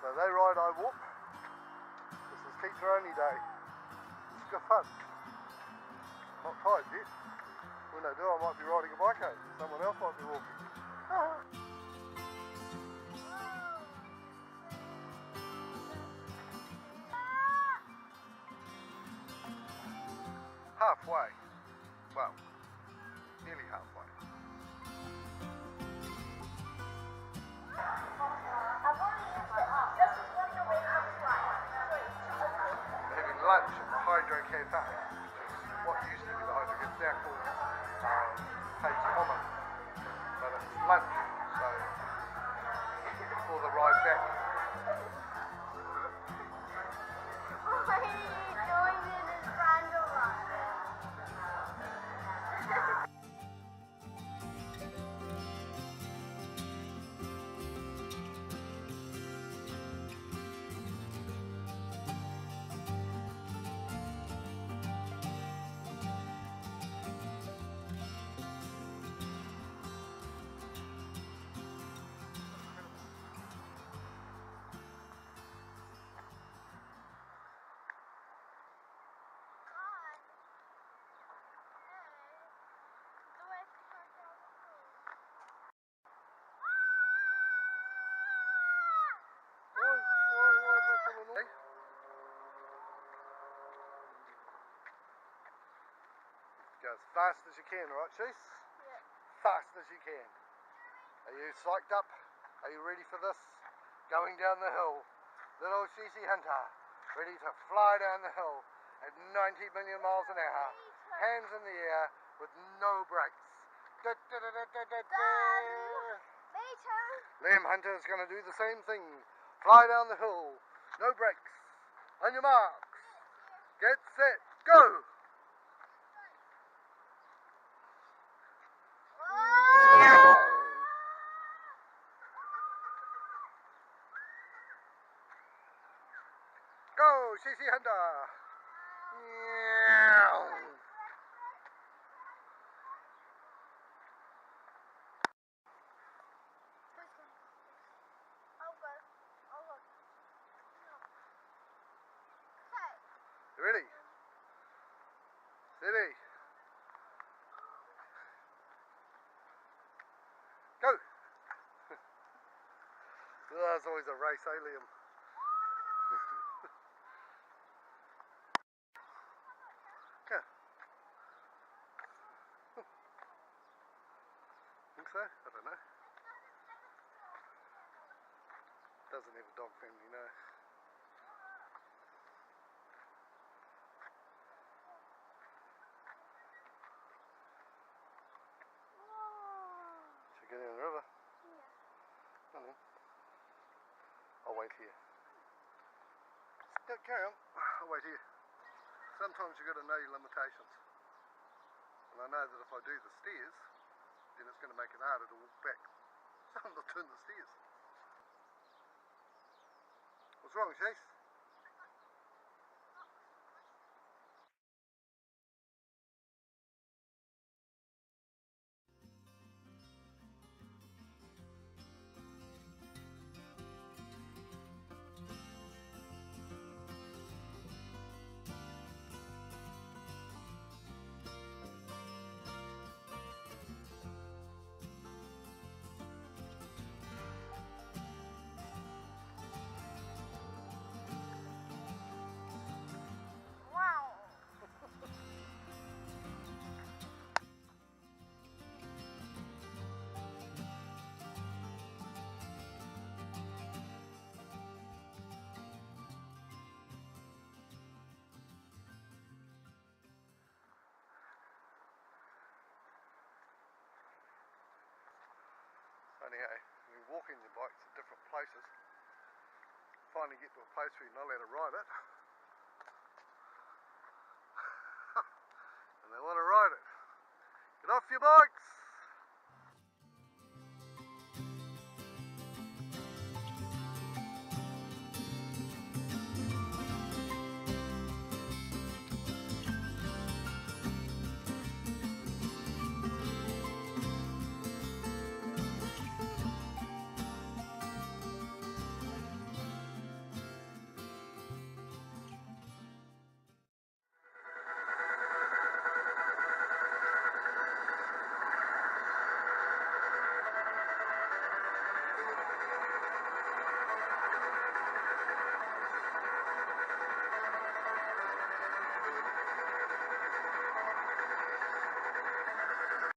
So they ride, I walk. This is teacher only day. It's good fun. Not tired yet. When I do, I might be riding a bike home. Someone else might be walking. Halfway. Well, nearly halfway. We're having lunch at the Hydro Cafe, which is what used to be the Hydro Cafe. It's now called Tate's Common, but it's lunch, so for the ride back. Go as fast as you can, right, Chase? Yeah. Fast as you can. Are you psyched up? Are you ready for this? Going down the hill. Little Shishi Hunter, ready to fly down the hill at 90 million miles an hour. Hands in the air with no brakes. Me too. Liam Hunter is going to do the same thing. Fly down the hill. No brakes. On your marks. Get set. Go! Go, Shishi Hunter! You ready? Steady. Go! There's always a race, eh, Liam? Yeah. Think so? I don't know. Doesn't have a dog family, no. Should we go down the river? Yeah. I don't know. I'll wait here. Yeah, carry on. I'll wait here. Sometimes you've got to know your limitations. And I know that if I do the stairs, then it's going to make it harder to walk back. So I'm not doing the stairs. What's wrong, Chase? Anyhow, we're walking your bikes at different places. Finally get to a place where you're not allowed to ride it. And they want to ride it. Get off your bikes!